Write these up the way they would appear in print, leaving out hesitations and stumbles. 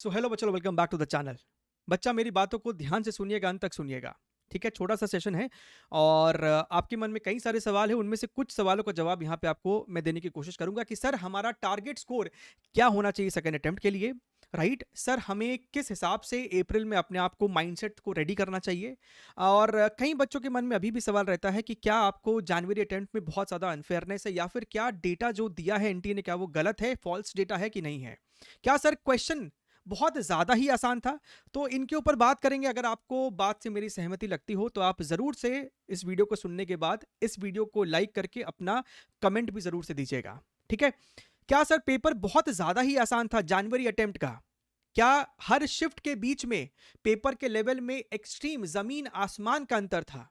सो hello बच्चों, welcome back to the channel. बच्चा, मेरी बातों को ध्यान से सुनिएगा, अंत तक सुनिएगा। ठीक है, छोटा सा सेशन है और आपके मन में कई सारे सवाल हैं। उनमें से कुछ सवालों का जवाब यहाँ पे आपको मैं देने की कोशिश करूंगा कि सर हमारा टारगेट स्कोर क्या होना चाहिए सेकंड अटेम्प्ट के लिए। राइट सर, हमें किस हिसाब से अप्रैल में अपने आप को माइंडसेट को रेडी करना चाहिए। और कई बच्चों के मन में अभी भी सवाल रहता है कि क्या आपको जनवरी अटेम्प्ट में बहुत ज़्यादा अनफेयरनेस है, या फिर क्या डेटा जो दिया है एनटीए ने क्या वो गलत है, फॉल्स डेटा है कि नहीं है। क्या सर क्वेश्चन बहुत ज़्यादा ही आसान था। तो इनके ऊपर बात करेंगे। अगर आपको बात से मेरी सहमति लगती हो तो आप ज़रूर से इस वीडियो को सुनने के बाद इस वीडियो को लाइक करके अपना कमेंट भी ज़रूर से दीजिएगा। ठीक है, क्या सर पेपर बहुत ज़्यादा ही आसान था जनवरी अटेम्प्ट का? क्या हर शिफ्ट के बीच में पेपर के लेवल में एक्सट्रीम ज़मीन आसमान का अंतर था?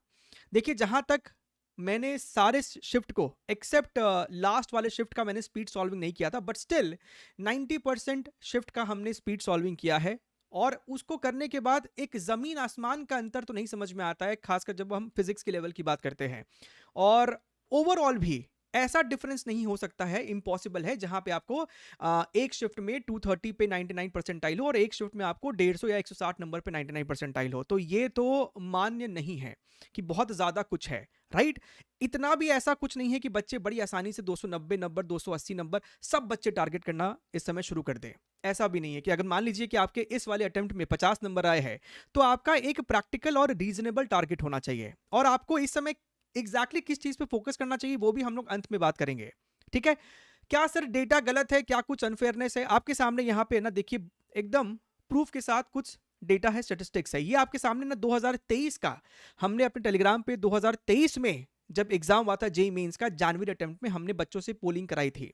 देखिए, जहां तक मैंने सारे शिफ्ट को एक्सेप्ट लास्ट वाले शिफ्ट का मैंने स्पीड सॉल्विंग नहीं किया था, बट स्टिल 90% शिफ्ट का हमने स्पीड सॉल्विंग किया है। और उसको करने के बाद एक जमीन आसमान का अंतर तो नहीं समझ में आता है, खासकर जब हम फिजिक्स के लेवल की बात करते हैं। और ओवरऑल भी ऐसा डिफरेंस नहीं हो सकता है, इम्पॉसिबल है, जहां पे आपको एक शिफ्ट में 230 पे 99 परसेंटाइल हो और एक शिफ्ट में आपको 150 या 160 नंबर पे 99 परसेंटाइल हो। तो ये तो मान्य नहीं है कि बहुत ज्यादा कुछ है। राइट, इतना भी ऐसा कुछ नहीं है कि बच्चे बड़ी आसानी से 290 नंबर 280 नंबर सब बच्चे टारगेट करना इस समय शुरू कर दें। ऐसा भी नहीं है कि अगर मान लीजिए कि आपके इस वाले अटेम्प्ट में 50 नंबर आए हैं तो आपका एक प्रैक्टिकल और रीजनेबल टारगेट होना चाहिए। और आपको इस समय एग्जैक्टली किस चीज पे फोकस करना चाहिए वो भी हम लोग अंत में बात करेंगे। ठीक है, क्या सर डेटा गलत है, क्या कुछ अनफेयरनेस है? आपके सामने यहाँ पे ना देखिए, एकदम प्रूफ के साथ कुछ डेटा है, स्टेटिस्टिक्स है। ये आपके सामने ना 2023 का हमने अपने टेलीग्राम पे 2023 में जब एग्जाम हुआ था जेई मेंस का जनवरी अटेम्प्ट में हमने बच्चों से पोलिंग कराई थी।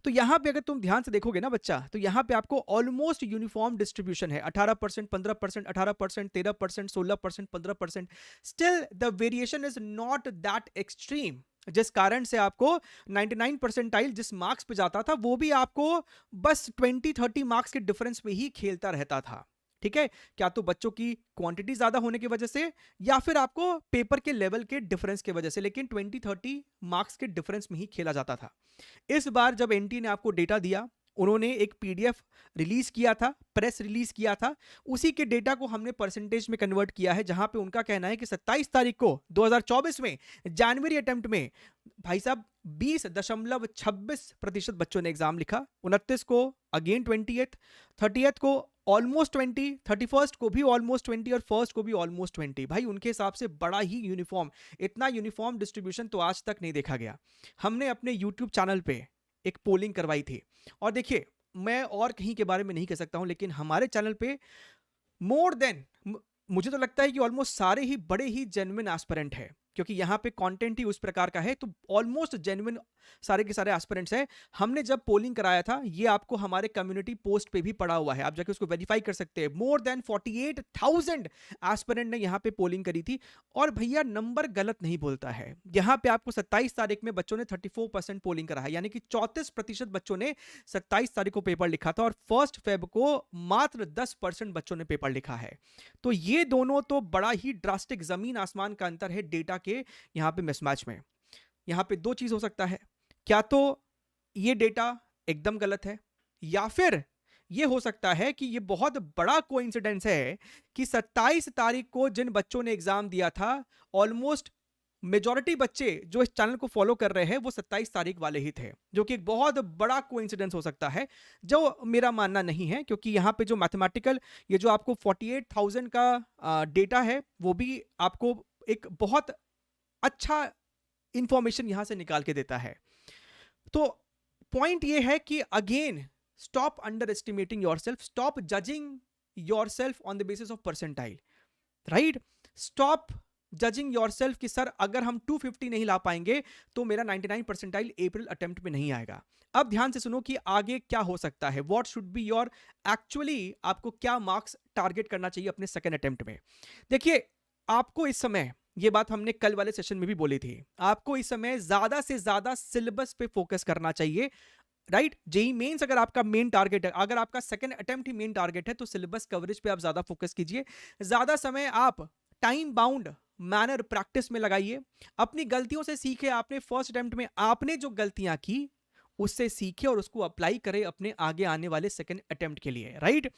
तो यहां पे अगर तुम ध्यान से देखोगे ना बच्चा, तो यहां पे आपको ऑलमोस्ट यूनिफॉर्म डिस्ट्रीब्यूशन है। 18%, 15%, 18%, 13%, 16%, 15%। Still the variation is not that extreme, जिस कारण से आपको 99 परसेंटाइल जिस मार्क्स पे जाता था वो भी आपको बस 20-30 मार्क्स के डिफरेंस में ही खेलता रहता था। ठीक है, क्या तो बच्चों की क्वांटिटी ज्यादा होने की वजह से या फिर आपको पेपर के लेवल के डिफरेंस की वजह से, लेकिन 20-30 मार्क्स के डिफरेंस में ही खेला जाता था। इस बार जब एनटी ने आपको डेटा दिया, उन्होंने एक पीडीएफ रिलीज किया था, प्रेस रिलीज किया था, उसी के डेटा को हमने परसेंटेज में कन्वर्ट किया है, जहां पे उनका कहना है कि 27 तारीख को 2024 में जनवरी अटेम्प्ट में भाई साहब 20.26% बच्चों ने एग्जाम लिखा। 29 को अगेन 20th, 30th को ऑलमोस्ट 20, 31st को भी ऑलमोस्ट 20 और फर्स्ट को भी ऑलमोस्ट 20। भाई उनके हिसाब से बड़ा ही यूनिफॉर्म, इतना यूनिफॉर्म डिस्ट्रीब्यूशन तो आज तक नहीं देखा गया। हमने अपने यूट्यूब चैनल पे एक पोलिंग करवाई थी और देखिए, मैं और कहीं के बारे में नहीं कह सकता हूं, लेकिन हमारे चैनल पे मोर देन, मुझे तो लगता है कि ऑलमोस्ट सारे ही बड़े ही जेन्युइन एस्पिरेंट है, क्योंकि यहाँ पे कंटेंट ही उस प्रकार का है। तो ऑलमोस्ट जेन्युइन सारे के सारे एस्पिरेंट्स हैं। हमने जब पोलिंग कराया था, ये आपको हमारे कम्युनिटी पोस्ट पे भी पड़ा हुआ है, आप जाके उसको वेरीफाई कर सकते हैं। मोर देन 48,000 एस्पिरेंट ने यहाँ पे पोलिंग करी थी। और भैया नंबर गलत नहीं बोलता है। यहाँ पे आपको 27 तारीख में बच्चों ने 34% पोलिंग करा है, यानी कि 34% बच्चों ने 27 तारीख को पेपर लिखा था और 1 फेब को मात्र 10% बच्चों ने पेपर लिखा है। तो ये दोनों तो बड़ा ही ड्रास्टिक जमीन आसमान का अंतर है डेटा के यहां पे मिसमैच में। यहां पे दो चीज हो सकता है, क्या तो ये डेटा एकदम गलत है, या फिर ये हो सकता है कि ये बहुत बड़ा कोइंसिडेंस है कि 27 तारीख को जिन बच्चों ने एग्जाम दिया था, ऑलमोस्ट मेजॉरिटी बच्चे जो इस चैनल को फॉलो कर रहे हैं वो 27 तारीख वाले ही थे, जो कि एक बहुत बड़ा कोइंसिडेंस हो सकता है, जो मेरा मानना नहीं है। क्योंकि यहाँ पे जो मैथमेटिकल, ये जो आपको 48,000 का डेटा है, वो भी आपको एक बहुत अच्छा इंफॉर्मेशन यहां से निकाल के देता है। तो पॉइंट ये है कि again, stop under estimating your self, stop judging your self on the basis of percentile. Right, stop judging your self कि सर अगर हम 250 नहीं ला पाएंगे तो मेरा 99 परसेंटाइल अप्रैल अटेम्प्ट में नहीं आएगा। अब ध्यान से सुनो कि आगे क्या हो सकता है, what should be your, actually आपको क्या मार्क्स टारगेट करना चाहिए अपने सेकेंड अटेम्प्ट में। देखिए, आपको इस समय, ये बात हमने कल वाले सेशन में भी बोली थी, आपको इस समय ज्यादा से ज्यादा सिलेबस पे फोकस करना चाहिए। राइट, जेई मेंस अगर आपका मेन टारगेट है, अगर आपका सेकंड अटेम्प्ट ही मेन टारगेट है, तो सिलेबस कवरेज पे आप ज्यादा फोकस कीजिए। ज्यादा समय आप टाइम बाउंड मैनर प्रैक्टिस में लगाइए। अपनी गलतियों से सीखे। आपने फर्स्ट अटेम्प्ट में आपने जो गलतियां की उससे सीखे और उसको अप्लाई करें अपने आगे आने वाले सेकंड अटेम्प्ट के लिए। राइट,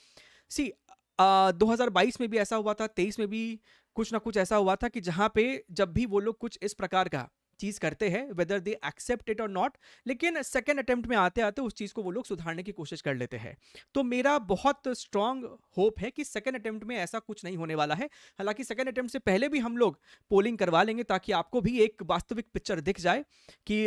सी 2022 में भी ऐसा हुआ था, 23 में भी कुछ ना कुछ ऐसा हुआ था कि जहाँ पे जब भी वो लोग कुछ इस प्रकार का चीज़ करते हैं, वेदर दे एक्सेप्ट इट और नॉट, लेकिन सेकंड अटेम्प्ट में आते-आते उस चीज़ को वो लोग सुधारने की कोशिश कर लेते हैं। तो मेरा बहुत स्ट्रॉन्ग होप है कि सेकंड अटेम्प्ट में ऐसा कुछ नहीं होने वाला है। हालाँकि सेकंड अटेम्प्ट से पहले भी हम लोग पोलिंग करवा लेंगे ताकि आपको भी एक वास्तविक पिक्चर दिख जाए कि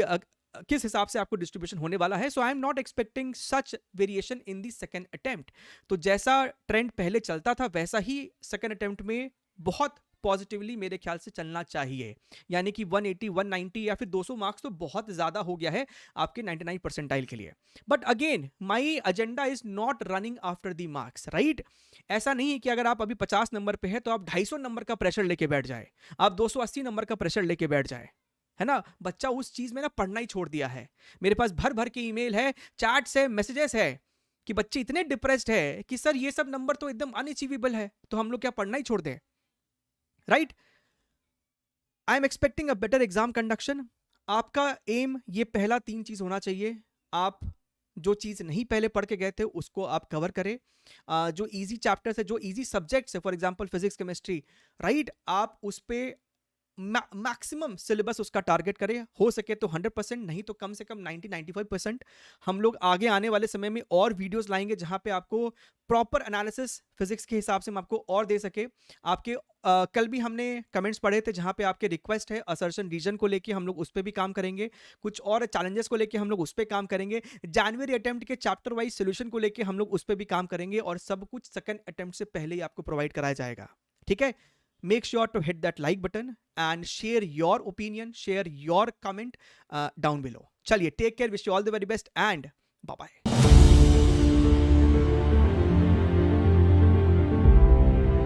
किस हिसाब से आपको डिस्ट्रीब्यूशन होने वाला है। So I am not expecting such variation in the second attempt. तो जैसा ट्रेंड पहले चलता था वैसा ही सेकंड अटेम्प्ट में बहुत पॉजिटिवली मेरे ख्याल से चलना चाहिए। यानी कि 180, 190 या फिर 200 मार्क्स तो बहुत ज़्यादा हो गया है आपके 99 परसेंटाइल के लिए। But again my agenda is not running after the marks, right? ऐसा नहीं है कि अगर आप अभी 50 नंबर पे है तो आप 250 नंबर का प्रेशर लेके बैठ जाए, आप 280 नंबर का प्रेशर लेके बैठ जाए, है ना? बच्चा उस चीज में ना पढ़ना ही छोड़ दिया है। मेरे पास भर भर के ईमेल है, चैट्स है, मैसेजेस है कि बच्चे इतने डिप्रेस्ड है कि सर ये सब नंबर तो एकदम अनअचीवेबल है, तो हम लोग क्या पढ़ना ही छोड़ दें? Right? I am expecting a better exam conduction. आपका एम ये पहला 3 चीज होना चाहिए। आप जो चीज नहीं पहले पढ़ के गए थे उसको आप कवर करें। जो इजी चैप्टर्स है, जो इजी सब्जेक्ट्स है, for example physics, chemistry, right, आप उस पे मैक्सिमम सिलेबस उसका टारगेट करें। हो सके तो 100%, नहीं तो कम से कम 90-95%। हम लोग आगे आने वाले समय में और वीडियोस लाएंगे जहां पे आपको प्रॉपर एनालिसिस फिजिक्स के हिसाब से हम आपको और दे सके। आपके कल भी हमने कमेंट्स पढ़े थे जहां पे आपके रिक्वेस्ट है असर्शन रीजन को लेके, हम लोग उस पर भी काम करेंगे। कुछ और चैलेंजेस को लेके हम लोग उस पर काम करेंगे। जनवरी अटेम्प्ट के चैप्टर वाइज सोल्यूशन को लेके हम लोग उस पर भी काम करेंगे, और सब कुछ सेकंड अटेम्प्ट से पहले ही आपको प्रोवाइड कराया जाएगा। ठीक है? Make sure to hit that like button and share your opinion, share your comment down below. चलिए, take care, wish you all the very best and bye bye.